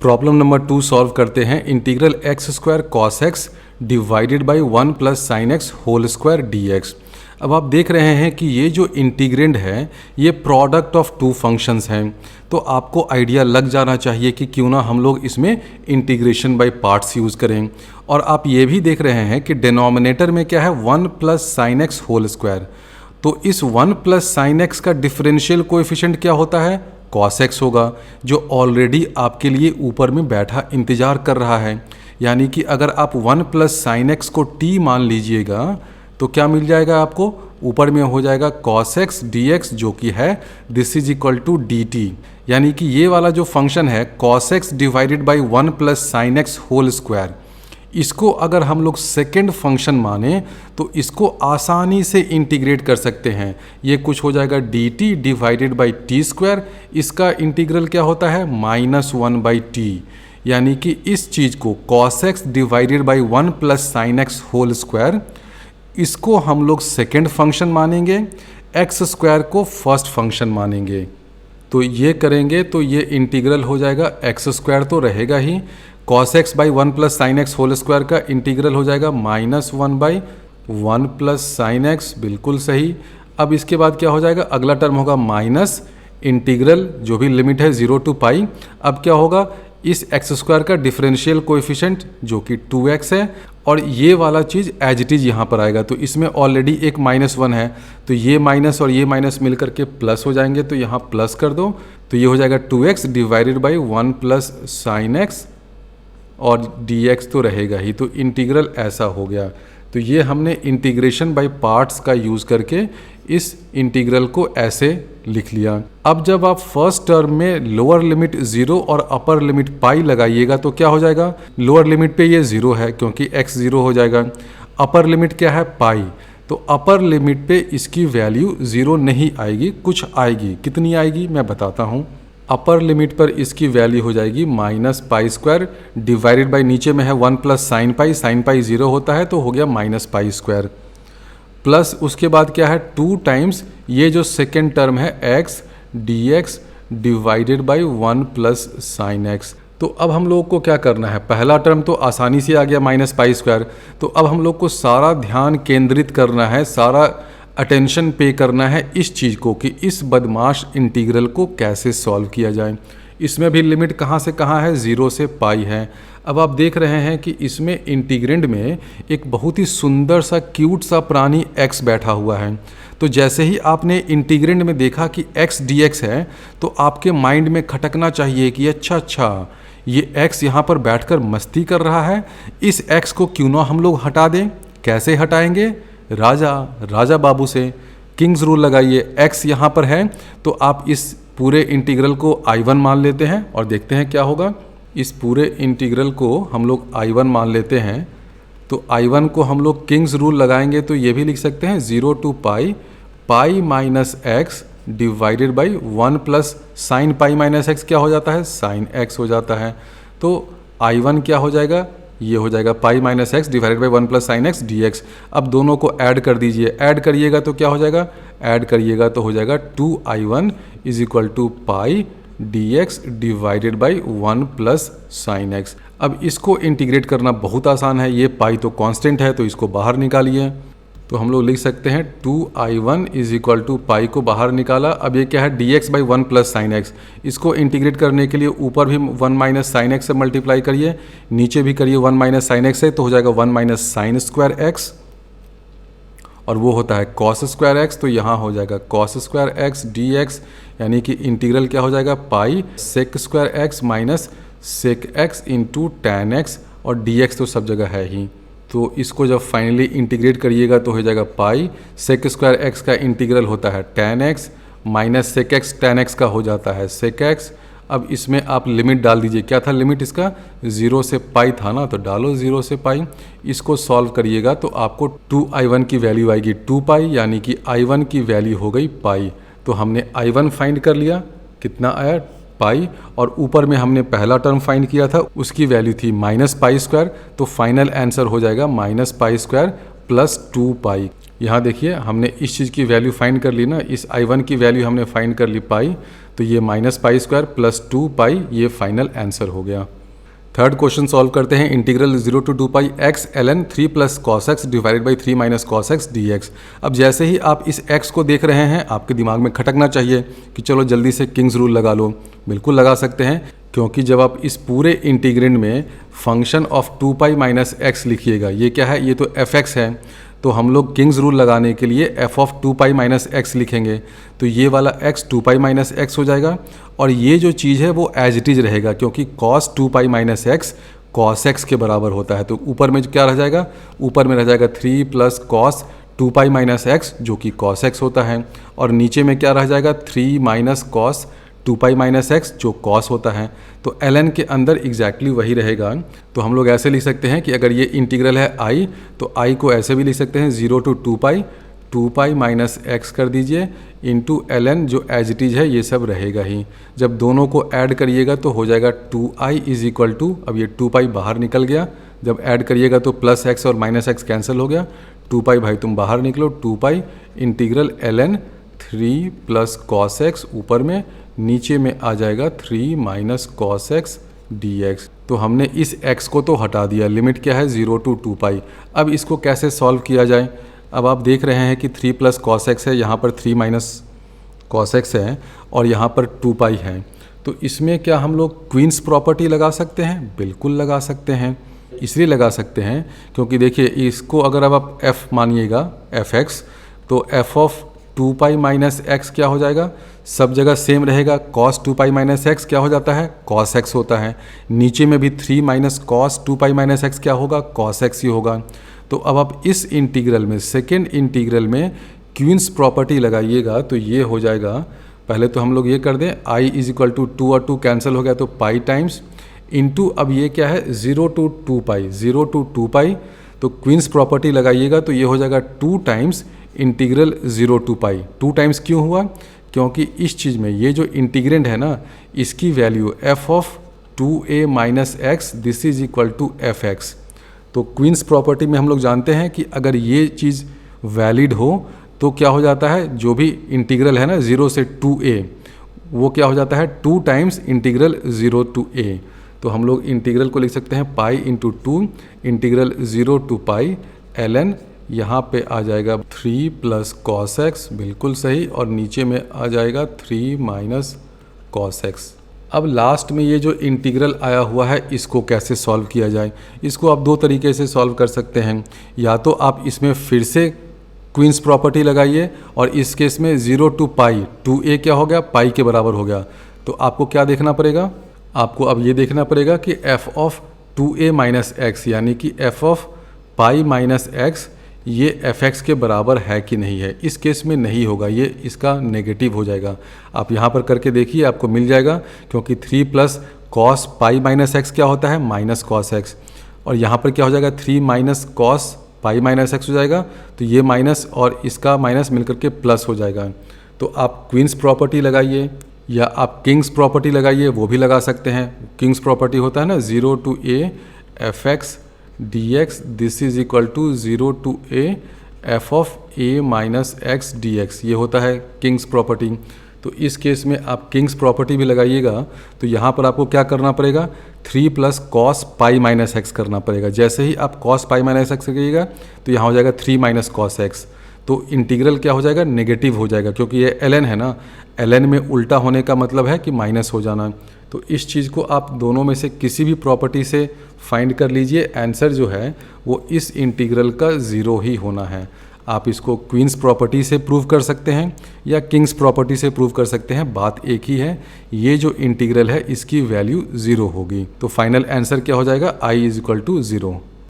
Problem number 2 solve करते हैं। Integral x square cos x divided by 1 plus sine x whole square d x. अब आप देख रहे हैं कि ये जो इंटीग्रेंड है ये प्रोडक्ट ऑफ टू फंक्शंस हैं, तो आपको आइडिया लग जाना चाहिए कि क्यों ना हम लोग इसमें इंटीग्रेशन बाय पार्ट्स यूज़ करें। और आप ये भी देख रहे हैं कि डिनोमिनेटर में क्या है 1 plus sine x whole square, तो इस 1 प्लस साइन एक्स का डिफरेंशियल कोएफिशिएंट क्या होता है, कॉस एक्स होगा, जो ऑलरेडी आपके लिए ऊपर में बैठा इंतज़ार कर रहा है। यानी कि अगर आप 1 प्लस साइन एक्स को t मान लीजिएगा तो क्या मिल जाएगा आपको, ऊपर में हो जाएगा cos x dx जो कि है this is equal to dt। यानी कि ये वाला जो फंक्शन है cos x divided by 1 plus sine x whole square, इसको अगर हम लोग सेकेंड फंक्शन माने तो इसको आसानी से इंटीग्रेट कर सकते हैं। ये कुछ हो जाएगा dt divided by T square, इसका इंटीग्रल क्या होता है -1 बाई टी। यानी कि इस चीज़ को cos x divided by 1 plus sine x whole square, इसको हम लोग सेकेंड फंक्शन मानेंगे, एक्स स्क्वायर को फर्स्ट फंक्शन मानेंगे। तो ये करेंगे तो ये इंटीग्रल हो जाएगा, एक्स स्क्वायर तो रहेगा ही, cos x by 1 plus sine x whole square का इंटीग्रल हो जाएगा -1 बाई 1 प्लस साइन एक्स, बिल्कुल सही। अब इसके बाद क्या हो जाएगा, अगला टर्म होगा माइनस इंटीग्रल जो भी लिमिट है 0 टू पाई। अब क्या होगा, इस एक्स स्क्वायर का डिफरेंशियल कोएफिशिएंट जो कि 2x है, और ये वाला चीज़ एज इट इज़ यहाँ पर आएगा। तो इसमें ऑलरेडी एक -1 है, तो ये माइनस और ये माइनस मिल करके प्लस हो जाएंगे, तो यहाँ प्लस कर दो, तो ये हो जाएगा 2x divided by 1 plus sine x, और dx तो रहेगा ही। तो इंटीग्रल ऐसा हो गया। तो ये हमने इंटीग्रेशन बाय पार्ट्स का यूज़ करके इस इंटीग्रल को ऐसे लिख लिया। अब जब आप फर्स्ट टर्म में लोअर लिमिट 0 और अपर लिमिट पाई लगाइएगा तो क्या हो जाएगा, लोअर लिमिट पे ये 0 है क्योंकि x 0 हो जाएगा, अपर लिमिट क्या है पाई, तो अपर लिमिट पे इसकी वैल्यू 0 नहीं आएगी, कुछ आएगी, कितनी आएगी मैं बताता हूँ। अपर लिमिट पर इसकी वैल्यू हो जाएगी -पाई स्क्वायर डिवाइडेड बाई नीचे में है 1 प्लस साइन पाई 0 होता है तो हो गया -पाई स्क्वायर, प्लस उसके बाद क्या है 2 टाइम्स ये जो सेकेंड टर्म है x dx divided by 1 plus sine x. तो अब हम लोग को क्या करना है, पहला टर्म तो आसानी से आ गया -पाई स्क्वायर, तो अब हम लोग को सारा ध्यान केंद्रित करना है, सारा अटेंशन पे करना है इस चीज़ को कि इस बदमाश इंटीग्रल को कैसे सॉल्व किया जाए। इसमें भी लिमिट कहाँ से कहाँ है, 0 से पाई है। अब आप देख रहे हैं कि इसमें इंटीग्रेंड में एक बहुत ही सुंदर सा क्यूट सा प्राणी x बैठा हुआ है। तो जैसे ही आपने इंटीग्रेंड में देखा कि x dx है तो आपके माइंड में खटकना चाहिए कि अच्छा ये x यहाँ पर बैठकर मस्ती कर रहा है, इस x को क्यों ना हम लोग हटा दें। कैसे हटाएंगे, राजा बाबू से किंग्स रूल लगाइए। x यहाँ पर है तो आप इस पूरे इंटीग्रल को I1 मान लेते हैं और देखते हैं क्या होगा। इस पूरे इंटीग्रल को हम लोग I1 मान लेते हैं, तो I1 को हम लोग किंग्स रूल लगाएंगे तो ये भी लिख सकते हैं 0 to pi minus x divided by 1 plus sine pi minus x क्या हो जाता है, साइन एक्स हो जाता है। तो I1 क्या हो जाएगा, ये हो जाएगा पाई minus x divided by 1 plus sine x d x. अब दोनों को ऐड कर दीजिए, ऐड करिएगा तो क्या हो जाएगा, ऐड करिएगा तो हो जाएगा 2I1 is equal to pi d x divided by 1 plus sine x. अब इसको इंटीग्रेट करना बहुत आसान है, ये पाई तो कांस्टेंट है तो इसको बाहर निकालिए। तो हम लोग लिख सकते हैं 2I1 इज इक्वल टू पाई को बाहर निकाला। अब ये क्या है dx by 1 plus sine x, इसको इंटीग्रेट करने के लिए ऊपर भी 1 माइनस साइन एक्स से मल्टीप्लाई करिए, नीचे भी करिए 1 माइनस साइन एक्स से, तो हो जाएगा 1 माइनस साइन स्क्वायर एक्स, और वो होता है कॉस स्क्वायर एक्स, तो यहाँ हो जाएगा cos square x d x. यानी कि इंटीग्रल क्या हो जाएगा, pi sec square x minus sec x into tan x, और डी एक्स तो सब जगह है ही। तो इसको जब फाइनली इंटीग्रेट करिएगा तो हो जाएगा पाई सेक स्क्वायर एक्स का इंटीग्रल होता है tan x minus sec x, tan x का हो जाता है सेक एक्स। अब इसमें आप लिमिट डाल दीजिए, क्या था लिमिट इसका, 0 से पाई था ना, तो डालो 0 से पाई। इसको सॉल्व करिएगा तो आपको 2I1 की वैल्यू आएगी 2 पाई, यानी कि I1 की वैल्यू हो गई पाई। तो हमने I1 फाइंड कर लिया, कितना आया पाई, और ऊपर में हमने पहला टर्म फाइंड किया था उसकी वैल्यू थी -पाई स्क्वायर, तो फाइनल आंसर हो जाएगा -पाई स्क्वायर प्लस 2 पाई। यहाँ देखिए हमने इस चीज़ की वैल्यू फाइंड कर ली ना, इस I1 की वैल्यू हमने फाइंड कर ली पाई, तो ये -π² प्लस 2π ये फाइनल आंसर हो गया। थर्ड क्वेश्चन सॉल्व करते हैं। Integral 0 to 2π x ln 3 + cos x divided by 3 - cos x dx। अब जैसे ही आप इस x को देख रहे हैं आपके दिमाग में खटकना चाहिए कि चलो जल्दी से किंग्स रूल लगा लो। बिल्कुल लगा सकते हैं, क्योंकि जब आप इस पूरे इंटीग्रेंड में फंक्शन ऑफ 2π - x लिखिएगा, ये क्या है, ये तो fx है, तो हम लोग किंग्स रूल लगाने के लिए f ऑफ 2π - x लिखेंगे। तो ये वाला x 2π - x हो जाएगा और ये जो चीज़ है वो एज इट इज रहेगा, क्योंकि cos 2π - x cos x के बराबर होता है। तो ऊपर में क्या रह जाएगा, ऊपर में रह जाएगा 3 + cos 2π - x जो कि cos x होता है, और नीचे में क्या रह जाएगा 3 - cos 2π - x जो cos होता है। तो ln के अंदर एग्जैक्टली वही रहेगा। तो हम लोग ऐसे लिख सकते हैं कि अगर ये इंटीग्रल है i, तो i को ऐसे भी लिख सकते हैं 0 to 2π - x कर दीजिए इंटू ln जो एज इट इज है ये सब रहेगा ही। जब दोनों को ऐड करिएगा तो हो जाएगा 2i = अब ये 2π बाहर निकल गया, जब ऐड करिएगा तो +x और -x कैंसिल हो गया, 2π भाई तुम बाहर निकलो, 2π इंटीग्रल ln 3 + cos x ऊपर में, नीचे में आ जाएगा 3 - cos x dx। तो हमने इस x को तो हटा दिया, लिमिट क्या है 0 to 2π। अब इसको कैसे सॉल्व किया जाए। अब आप देख रहे हैं कि 3 + cos x है, यहाँ पर 3 - cos x है और यहाँ पर 2π है। तो इसमें क्या हम लोग क्वींस प्रॉपर्टी लगा सकते हैं? बिल्कुल लगा सकते हैं। इसलिए लगा सकते हैं क्योंकि देखिए इसको अगर अब आप f मानिएगा fx, तो f ऑफ 2π - x क्या हो जाएगा, सब जगह सेम रहेगा। cos 2π - x क्या हो जाता है, cos x होता है। नीचे में भी 3 - cos 2π - x क्या होगा, cos x ही होगा। तो अब आप इस इंटीग्रल में, सेकेंड इंटीग्रल में क्वींस प्रॉपर्टी लगाइएगा तो ये हो जाएगा, पहले तो हम लोग ये कर दें i = 2 और 2 कैंसिल हो गया तो पाई टाइम्स इंटू, अब ये क्या है 0 to 2π, तो क्वींस प्रॉपर्टी लगाइएगा तो ये हो जाएगा 2 टाइम्स इंटीग्रल 0 to π। 2 टाइम्स क्यों हुआ, क्योंकि इस चीज़ में ये जो इंटीग्रेंड है ना, इसकी value f of 2a - x this is equal to fx। तो क्वींस प्रॉपर्टी में हम लोग जानते हैं कि अगर ये चीज़ वैलिड हो तो क्या हो जाता है, जो भी इंटीग्रल है ना 0 से 2a, वो क्या हो जाता है 2 टाइम्स इंटीग्रल 0 to a। तो हम लोग इंटीग्रल को लिख सकते हैं pi into 2 integral 0 to π ln, यहाँ पे आ जाएगा 3 + cos x, बिल्कुल सही, और नीचे में आ जाएगा 3 - cos x। अब लास्ट में ये जो इंटीग्रल आया हुआ है इसको कैसे सॉल्व किया जाए। इसको आप दो तरीके से सॉल्व कर सकते हैं। या तो आप इसमें फिर से क्वींस प्रॉपर्टी लगाइए और इस केस में 0 to π 2a क्या हो गया, पाई के बराबर हो गया। तो आपको क्या देखना पड़ेगा, आपको अब ये देखना पड़ेगा कि f ऑफ 2a - x यानी कि f ऑफ π - x ये fx के बराबर है कि नहीं है। इस केस में नहीं होगा, ये इसका नेगेटिव हो जाएगा। आप यहाँ पर करके देखिए आपको मिल जाएगा, क्योंकि 3 + cos π - x क्या होता है, -cos x, और यहाँ पर क्या हो जाएगा 3 - cos π - x हो जाएगा। तो ये माइनस और इसका माइनस मिलकर के प्लस हो जाएगा। तो आप क्वींस प्रॉपर्टी लगाइए या आप किंग्स प्रॉपर्टी लगाइए, वो भी लगा सकते हैं। किंग्स प्रॉपर्टी होता है ना 0 to a fx dx this is equal to 0 to a f of a - x dx, ये होता है किंग्स प्रॉपर्टी। तो इस केस में आप किंग्स प्रॉपर्टी भी लगाइएगा तो यहाँ पर आपको क्या करना पड़ेगा, 3 + cos π - x करना पड़ेगा। जैसे ही आप cos π - x करिएगा तो यहाँ हो जाएगा 3 - cos x। तो इंटीग्रल क्या हो जाएगा, नेगेटिव हो जाएगा, क्योंकि ये ln है ना, ln में उल्टा होने का मतलब है कि माइनस हो जाना। तो इस चीज़ को आप दोनों में से किसी भी प्रॉपर्टी से फाइंड कर लीजिए, आंसर जो है वो इस इंटीग्रल का 0 ही होना है। आप इसको क्वींस प्रॉपर्टी से प्रूव कर सकते हैं या किंग्स प्रॉपर्टी से प्रूव कर सकते हैं, बात एक ही है। ये जो इंटीग्रल है इसकी वैल्यू 0 होगी। तो फाइनल आंसर क्या हो जाएगा, i = 0।